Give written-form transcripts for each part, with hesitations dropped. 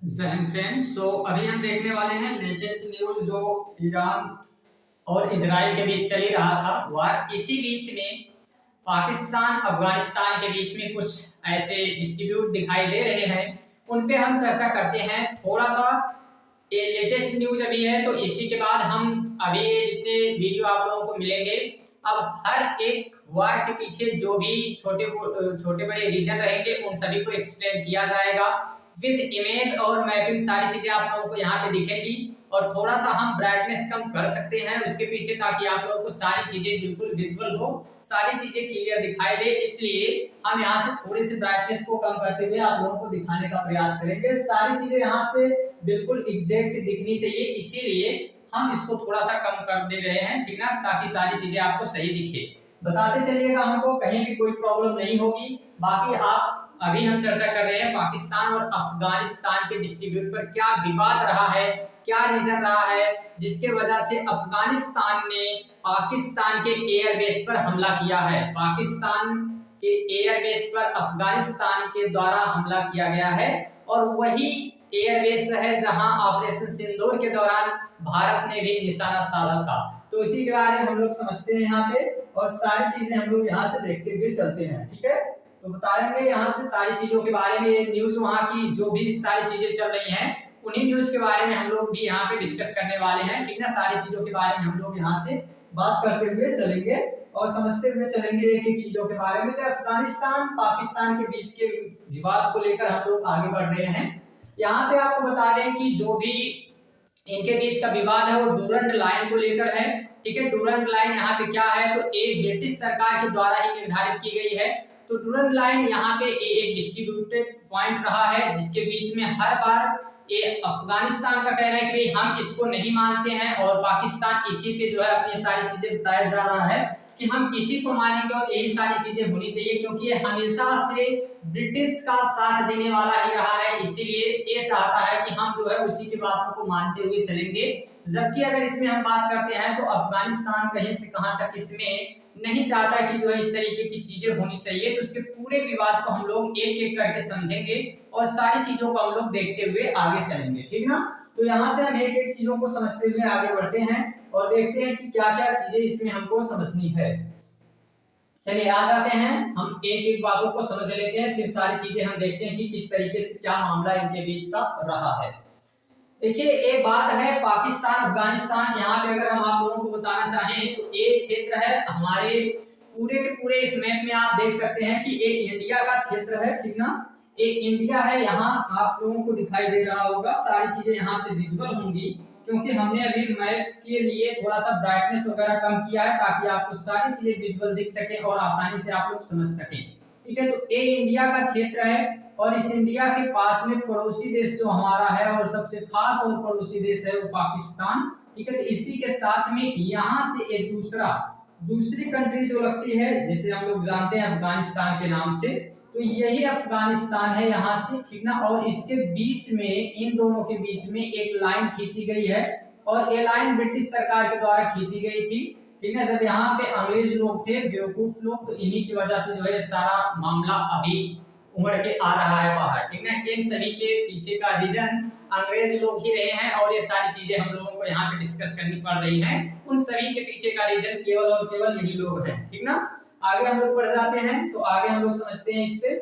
जय हिंद फ्रेंड। अभी हम देखने वाले हैं लेटेस्ट न्यूज जो ईरान और इजराइल के बीच चल ही रहा था वार। इसी बीच में पाकिस्तान अफगानिस्तान के बीच में कुछ ऐसे डिस्ट्रीब्यूट दिखाई दे रहे हैं, उन पे हम चर्चा करते हैं थोड़ा सा। ये लेटेस्ट न्यूज अभी है, तो इसी के बाद हम अभी ये जितने वीडियो आप लोगों को मिलेंगे, अब हर एक वार के पीछे जो भी छोटे बड़े रीजन रहेंगे उन सभी को एक्सप्लेन किया जाएगा विद इमेज और मैपिंग। सारी चीजें आप लोगों को यहाँ पे दिखेंगी और थोड़ा सा हम ब्राइटनेस कम कर सकते हैं उसके पीछे, ताकि आप लोगों को सारी चीजें बिल्कुल विजुअल हो, सारी चीजें क्लियर दिखाई दे। इसलिए हम यहाँ से थोड़ी सी ब्राइटनेस को कम करते हुए आप लोगों को दिखाने का प्रयास करेंगे। सारी चीजें यहाँ से बिल्कुल एग्जैक्ट दिखनी चाहिए, इसीलिए हम इसको थोड़ा सा कम कर दे रहे हैं, ठीक ना, ताकि सारी चीजें आपको सही दिखे। बताते चलिएगा, हमको कहीं भी कोई प्रॉब्लम नहीं होगी। बाकी आप अभी हम चर्चा कर रहे हैं पाकिस्तान और अफगानिस्तान के डिस्ट्रीब्यूट पर क्या विवाद रहा है, क्या रीजन रहा है जिसके वजह से अफगानिस्तान ने पाकिस्तान के एयरबेस पर हमला किया है। पाकिस्तान के एयरबेस पर अफगानिस्तान के द्वारा हमला किया गया है और वही एयरबेस है जहां ऑपरेशन सिंदूर के दौरान भारत ने भी निशाना साधा था। तो इसी के बारे में हम लोग समझते हैं यहाँ पे, और सारी चीजें हम लोग यहाँ से देखते हुए चलते हैं, ठीक है। तो बताएंगे यहाँ से सारी चीजों के बारे में, न्यूज वहाँ की जो भी सारी चीजें चल रही हैं उन्हीं न्यूज के बारे में हम लोग भी यहाँ पे डिस्कस करने वाले हैं, ठीक ना। सारी चीजों के बारे में हम लोग यहाँ से बात करते हुए चलेंगे और समझते हुए चलेंगे एक एक चीजों के बारे में। तो अफगानिस्तान पाकिस्तान के बीच के विवाद को लेकर हम लोग आगे बढ़ रहे हैं। यहाँ पे आपको बता दें कि जो भी इनके बीच का विवाद है वो डूरंड लाइन को लेकर है, ठीक है। डूरंड लाइन यहाँ पे क्या है, तो एक ब्रिटिश सरकार के द्वारा ही निर्धारित की गई है। तो डूरंड लाइन यहाँ पे एक डिस्ट्रीब्यूटेड पॉइंट रहा है जिसके बीच में हर बार ये अफगानिस्तान का कहना है कि हम इसको नहीं मानते हैं और पाकिस्तान इसी पे जो है अपनी सारी चीजें बताया जा रहा है कि हम इसी को मानेंगे और यही सारी चीजें होनी चाहिए, क्योंकि ये हमेशा से ब्रिटिश का साथ देने वाला ही रहा है। इसीलिए ये चाहता है कि हम जो है उसी की बातों को मानते हुए चलेंगे। जबकि अगर इसमें हम बात करते हैं तो अफगानिस्तान कहीं से कहां तक इसमें नहीं चाहता कि जो है इस तरीके की चीजें होनी चाहिए। तो उसके पूरे विवाद को हम लोग एक एक करके समझेंगे और सारी चीजों को हम लोग देखते हुए आगे चलेंगे, ठीक ना। तो यहाँ से हम एक एक चीजों को समझते हुए आगे बढ़ते हैं और देखते हैं कि क्या क्या चीजें इसमें हमको समझनी है। चलिए आ जाते हैं, हम एक एक बातों को समझ लेते हैं, फिर सारी चीजें हम देखते हैं कि किस तरीके से क्या मामला इनके बीच का रहा है। देखिए एक बात है पाकिस्तान अफगानिस्तान, यहाँ पे अगर हम आप लोगों को बताना चाहें तो ये क्षेत्र है हमारे पूरे के पूरे इस मैप में आप देख सकते हैं कि एक इंडिया का क्षेत्र है, ठीक ना। एक इंडिया है, यहाँ आप लोगों को दिखाई दे रहा होगा, सारी चीजें यहाँ से विजुअल होंगी क्योंकि हमने अभी मैप के लिए थोड़ा सा ब्राइटनेस वगैरह कम किया है ताकि आपको सारी चीजें विजुअल दिख सके और आसानी से आप लोग समझ सकें, ठीक है। तो ये इंडिया का क्षेत्र है और इस इंडिया के पास में पड़ोसी देश जो हमारा है और सबसे खास और पड़ोसी देश है वो पाकिस्तान, ठीक है। तो इसी के साथ में यहाँ से एक दूसरी कंट्री जो लगती है जिसे हम लोग जानते हैं अफगानिस्तान के नाम से, तो यही अफगानिस्तान है यहाँ से, ठीक ना। और इसके बीच में इन दोनों के बीच में एक लाइन खींची गई है और ये लाइन ब्रिटिश सरकार के द्वारा खींची गई थी, ठीक है। जब यहाँ पे अंग्रेज लोग थे बेवकूफ लोग, तो इन्हीं की वजह से जो है सारा मामला अभी उमड़ के आ रहा है बाहर, ठीक ना। इन सभी के पीछे का रीजन अंग्रेज लोग ही रहे हैं और ये सारी चीजें हम लोगों को यहाँ पे डिस्कस करनी पड़ रही हैं। उन सभी के पीछे का रीजन केवल और केवल यही लोग हैं, ठीक ना। आगे हम लोग बढ़ जाते हैं, तो आगे हम लोग समझते हैं इस पे।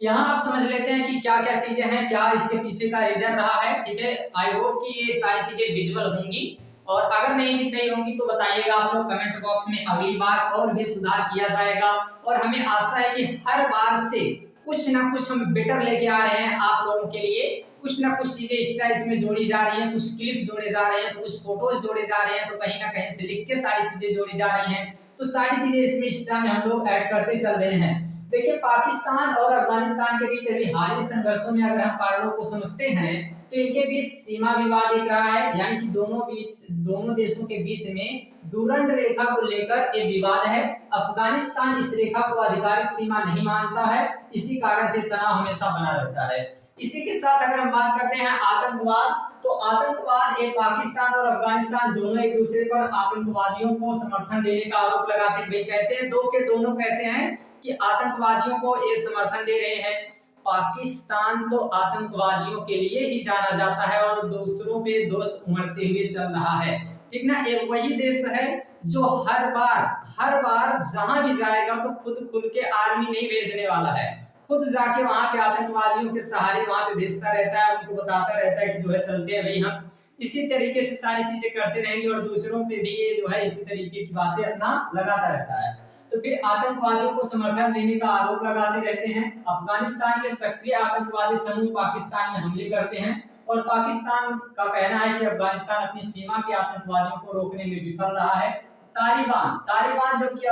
यहाँ आप समझ लेते हैं कि क्या क्या चीजें हैं, क्या इसके पीछे का रीजन रहा है, ठीक है। आई होप कि ये सारी चीजें विजुअल होंगी और अगर नहीं दिख रही होंगी तो बताइएगा आप लोग कमेंट बॉक्स में, अगली बार और भी सुधार किया जाएगा। और हमें आशा है कि हर बार से कुछ ना कुछ हम बेटर लेके आ रहे हैं आप लोगों के लिए, कुछ ना कुछ चीजें एक्स्ट्रा इसमें जोड़ी जा रही हैं, कुछ क्लिप जोड़े जा रहे हैं, तो कुछ फोटोज जोड़े जा रहे हैं, तो कहीं ना कहीं से लिख के सारी चीजें जोड़ी जा रही हैं। तो सारी चीजें इसमें एक्स्ट्रा में हम लोग ऐड करते चल रहे हैं। देखिए पाकिस्तान और अफगानिस्तान के बीच अभी हाल ही संघर्षों में अगर हम कारणों को समझते हैं तो इनके बीच सीमा विवाद एक रहा है, यानी कि दोनों देशों के बीच में डूरंड रेखा को लेकर एक विवाद है। अफगानिस्तान इस रेखा को आधिकारिक सीमा नहीं मानता है, इसी कारण से तनाव हमेशा बना रहता है। इसी के साथ अगर हम बात करते हैं आतंकवाद, तो आतंकवाद एक पाकिस्तान और अफगानिस्तान दोनों एक दूसरे पर आतंकवादियों को समर्थन देने का आरोप लगाते हैं। कहते हैं दो के दोनों कहते हैं कि आतंकवादियों को ये समर्थन दे रहे हैं। पाकिस्तान तो आतंकवादियों के लिए ही जाना जाता है और दूसरों पे दोष उमड़ते हुए चल रहा है, ठीक ना। एक वही देश है जो हर बार जहां भी जाएगा तो खुद खुल के आर्मी नहीं भेजने वाला है, खुद जाके वहां पे आतंकवादियों के सहारे वहां पे भेजता रहता है, उनको बताता रहता है कि जो है चलते हैं भाई हम इसी तरीके से सारी चीजें करते रहेंगे और दूसरों पे भी ये जो है इसी तरीके की बातें अपना लगाता रहता है। तो फिर आतंकवादियों को समर्थन देने का आरोप लगाते रहते हैं। अफगानिस्तान के सक्रिय आतंकवादी समूह पाकिस्तान में हमले करते हैं और पाकिस्तान का कहना है कि अफगानिस्तान अपनी सीमा के आतंकवादियों को रोकने में विफल रहा है। तालिबान जो कि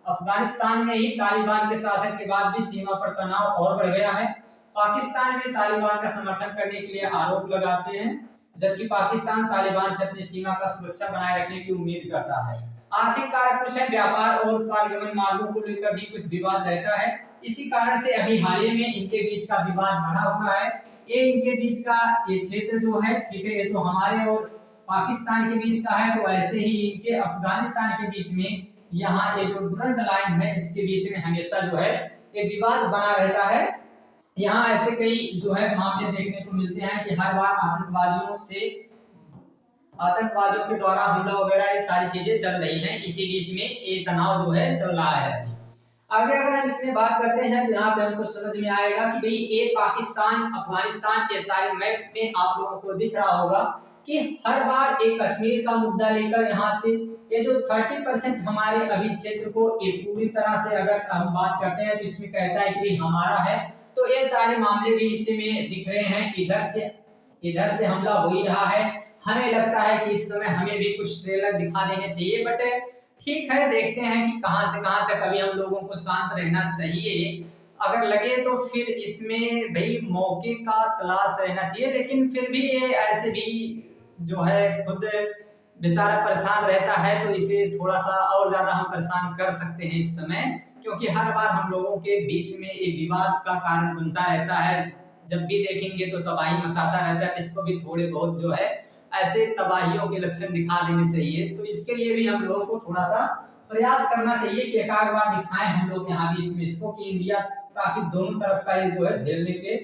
अफगानिस्तान में ही तालिबान के शासन के बाद भी सीमा पर तनाव और बढ़ गया है। पाकिस्तान में तालिबान का समर्थन करने के लिए आरोप लगाते हैं, जबकि पाकिस्तान तालिबान से अपनी सीमा का सुरक्षा बनाए रखने की उम्मीद करता है। आर्थिक कारक कुछ है, व्यापार और पारगमन मार्गों को लेकर भी कुछ विवाद रहता है। इसी कारण से अभी हाल ही में इनके बीच का विवाद बढ़ा हुआ है। ये इनके बीच का ये क्षेत्र जो है, ठीक है, ये तो हमारे और पाकिस्तान के बीच का है, तो ऐसे ही इनके अफगानिस्तान के बीच में यहाँ ये जो डुरंड लाइन है इसके बीच में हमेशा जो है ये विवाद बना रहता है। यहाँ ऐसे कई जो है मामले देखने को मिलते हैं कि हर बार आतंकवादियों के द्वारा हमला वगैरह ये सारी चीजें चल रही हैं, इसी बीच में ये तनाव जो है चल रहा है। आगे अगर हम इसमें बात करते हैं तो यहाँ पे हमको समझ में आएगा कि भाई ये पाकिस्तान अफगानिस्तान के सारे मैप में आप लोगों को दिख रहा होगा कि हर बार एक कश्मीर का मुद्दा लेकर यहाँ से ये जो 30% हमारे अभी क्षेत्र को ये पूरी तरह से अगर हम बात करते हैं तो इसमें कहता है कि भाई हमारा है, तो ये सारे मामले भी इसमें दिख रहे हैं। इधर से हमला हो ही रहा है। हमें लगता है कि इस समय हमें भी कुछ ट्रेलर दिखा देने चाहिए, बट ठीक है, देखते हैं कि कहां से कहां तक अभी हम लोगों को शांत रहना चाहिए। अगर लगे तो फिर इसमें भाई मौके का तलाश रहना चाहिए, लेकिन फिर भी ये ऐसे भी जो है खुद बेचारा परेशान रहता है, तो इसे थोड़ा सा और ज्यादा हम परेशान कर सकते हैं इस समय, क्योंकि हर बार हम लोगों के बीच में एक विवाद का कारण बनता रहता है। जब भी देखेंगे तो तबाही मचाता रहता है, तो इसको भी थोड़े बहुत जो है ऐसे तबाहियों के लक्षण दिखा देने चाहिए। तो इसके लिए भी हम लोगों को थोड़ा सा प्रयास करना चाहिए कि एक आध बार दिखाएं हम लोग यहाँ भी इसमें इसको कि इंडिया, ताकि दोनों तरफ का ये जो है झेलने के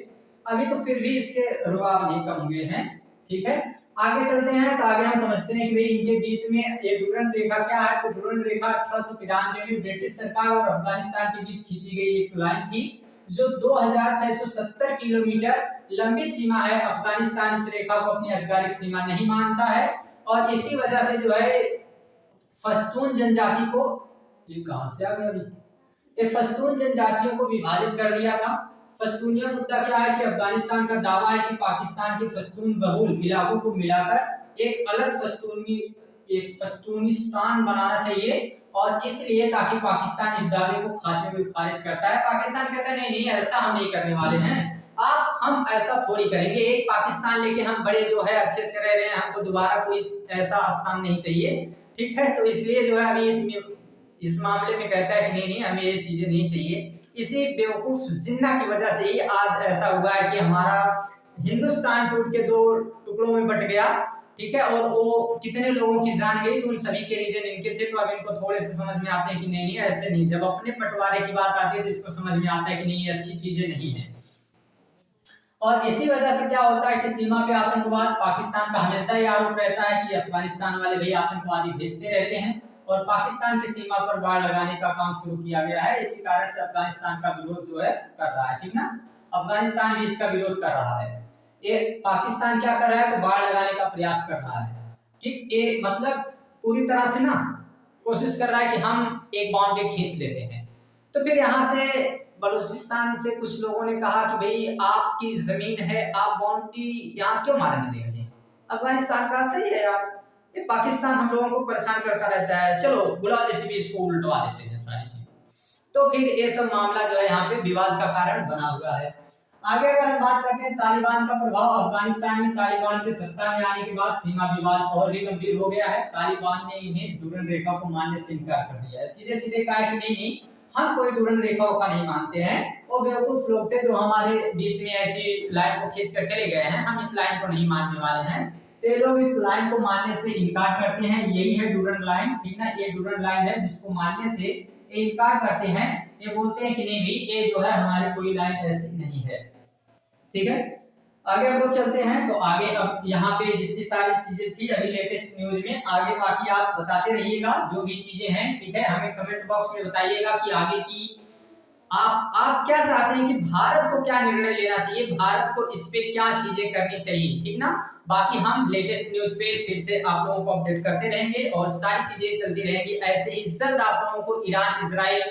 अभी तो फिर भी इसके रुआब नहीं कम हुए हैं, ठीक है। आगे चलते हैं तो आगे हम समझते हैं कि भाई इनके बीच में ये डुरंड रेखा क्या है। तो डुरंड रेखा 1893 में ब्रिटिश सरकार और अफगानिस्तान के बीच खींची गई एक लाइन थी जो 2670 किलोमीटर लंबी सीमा है। अफगानिस्तान इस रेखा को अपनी आधिकारिक सीमा नहीं मानता है और इसी वजह से जो है पश्तून जनजाति को, ये कहां से आ गया अभी, ये पश्तून जनजातियों को विभाजित कर दिया था। पश्तूनिया मुद्दा क्या है कि अफगानिस्तान का दावा है कि पाकिस्तान के पश्तून बहुल इलाकों को मिलाकर एक अलग पश्तूनिस्तान बनाना चाहिए और इसलिए ताकि पाकिस्तान इस दावे को खाचे में खारिज करता है। पाकिस्तान कहता है नहीं ऐसा हम नहीं करने वाले हैं, हम ऐसा थोड़ी करेंगे। एक पाकिस्तान लेके हम बड़े जो है अच्छे से रह रहे हैं, हमको दोबारा कोई ऐसा स्थान नहीं चाहिए, ठीक है। तो इसलिए जो है अभी इस मामले में कहता है कि नहीं हमें ये चीजें नहीं चाहिए। इसी बेवकूफ जिन्ना की वजह से ही आज ऐसा हुआ है कि हमारा हिंदुस्तान टूट के 2 टुकड़ों में बट गया, ठीक है, और वो कितने लोगों की जान गई, तो उन सभी के रीजन इनके थे। तो अब इनको थोड़े से समझ में आते हैं कि नहीं ऐसे नहीं। जब अपने बंटवारे की बात आती है तो इसको समझ में आता है कि नहीं ये अच्छी चीजें नहीं है। और इसी वजह से क्या होता है कि सीमा पे आतंकवाद, पाकिस्तान का हमेशा ही आरोप रहता है कि अफगानिस्तान वाले भी आतंकवादी भेजते रहते हैं और पाकिस्तान की सीमा पर बाड़ लगाने का काम शुरू किया गया है। इसी कारण से अफगानिस्तान का विरोध जो है कर रहा है, ठीक ना। अफगानिस्तान भी इसका विरोध कर रहा है। ये पाकिस्तान क्या कर रहा है, तो बाढ़ लगाने का प्रयास कर रहा है, ठीक। ये मतलब पूरी तरह से ना कोशिश कर रहा है कि हम एक बाउंड्री खींच लेते हैं। तो फिर यहाँ से बलूचिस्तान से कुछ लोगों ने कहा कि भाई आपकी जमीन है, आप बाउंड्री यहाँ क्यों मारने दे रहे हैं। अफगानिस्तान का सही है यार, ये पाकिस्तान हम लोगों को परेशान करता रहता है, चलो बुलाओ जैसे भी इसको उल्टवा देते हैं सारी चीजें। तो फिर ये सब मामला जो है यहाँ पे विवाद का कारण बना हुआ है। आगे अगर हम बात करते हैं तालिबान का प्रभाव, अफगानिस्तान में तालिबान के सत्ता में आने के बाद सीमा विवाद और भी गंभीर हो गया है। तालिबान ने इन्हें डुरंड रेखा को मानने से इनकार कर दिया है। सीधे सीधे कहा कि नहीं हम कोई डुरंड रेखाओं का नहीं मानते हैं। वो बेवकूफ लोग थे जो हमारे बीच में ऐसी लाइन को खींच कर चले गए हैं, हम इस लाइन को नहीं मानने वाले हैं। तो ये लोग इस लाइन को मानने से इनकार करते हैं। यही है डुरंड लाइन, ठीक ना। ये डुरंड लाइन है जिसको मानने से ये इनकार करते हैं, ये बोलते हैं कि नहीं भी ये जो है हमारी कोई लाइन ऐसी नहीं है। ठीक है, आगे हम लोग चलते हैं। तो आगे अब यहाँ पे जितनी सारी चीजें थी अभी लेटेस्ट न्यूज में, आगे बाकी आप बताते रहिएगा जो भी चीजें हैं। ठीक है, हमें कमेंट बॉक्स में बताइएगा कि आगे की आप क्या चाहते हैं कि भारत को क्या निर्णय लेना चाहिए, भारत को इस पे क्या चीजें करनी चाहिए। ठीक ना, बाकी हम लेटेस्ट न्यूज पे फिर से आप लोगों को अपडेट करते रहेंगे और सारी चीजें चलती रहेंगी ऐसे ही। जल्द आप लोगों को ईरान इजराइल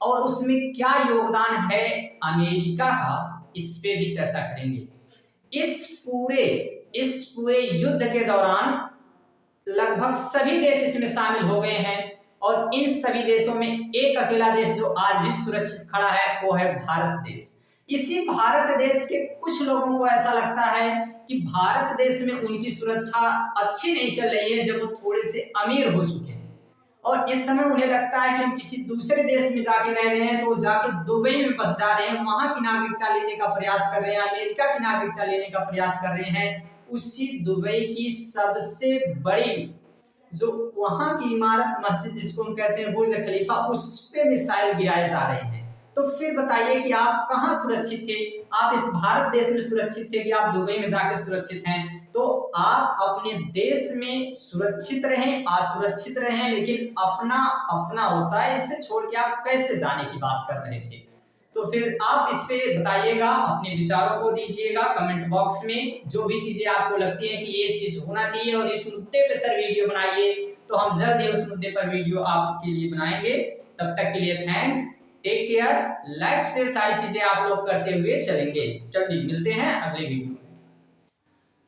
और उसमें क्या योगदान है अमेरिका का, इस पे भी चर्चा करेंगे। इस पूरे युद्ध के दौरान लगभग सभी देश इसमें शामिल हो गए हैं और इन सभी देशों में एक अकेला देश जो आज भी सुरक्षित खड़ा है वो है भारत देश। इसी भारत देश के कुछ लोगों को ऐसा लगता है कि भारत देश में उनकी सुरक्षा अच्छी नहीं चल रही है जब वो थोड़े से अमीर हो चुके हैं और इस समय उन्हें लगता है कि हम किसी दूसरे देश में जाके रह रहे हैं, तो जाके दुबई में बस जा रहे हैं, वहां की नागरिकता लेने का प्रयास कर रहे हैं, अमेरिका की नागरिकता लेने का प्रयास कर रहे हैं। उसी दुबई की सबसे बड़ी जो वहां की इमारत मस्जिद जिसको हम कहते हैं बुर्ज खलीफा, उस पे मिसाइल गिराए जा रहे हैं। तो फिर बताइए कि आप कहां सुरक्षित थे? आप इस भारत देश में सुरक्षित थे कि आप दुबई में जाकर सुरक्षित हैं? तो आप अपने देश में सुरक्षित रहें, असुरक्षित रहें, लेकिन अपना अपना होता है, इसे छोड़ के आप कैसे जाने की बात कर रहे थे? तो फिर आप इस पे बताइएगा, अपने विचारों को दीजिएगा कमेंट बॉक्स में। जो भी चीजें आपको लगती है कि ये चीज होना चाहिए और इस मुद्दे पे सर वीडियो बनाइए, तो हम जल्द ही उस मुद्दे पर वीडियो आपके लिए बनाएंगे। तब तक के लिए थैंक्स, टेक केयर, लाइक से सारी चीजें आप लोग करते हुए चलेंगे। जल्दी मिलते हैं अगले वीडियो।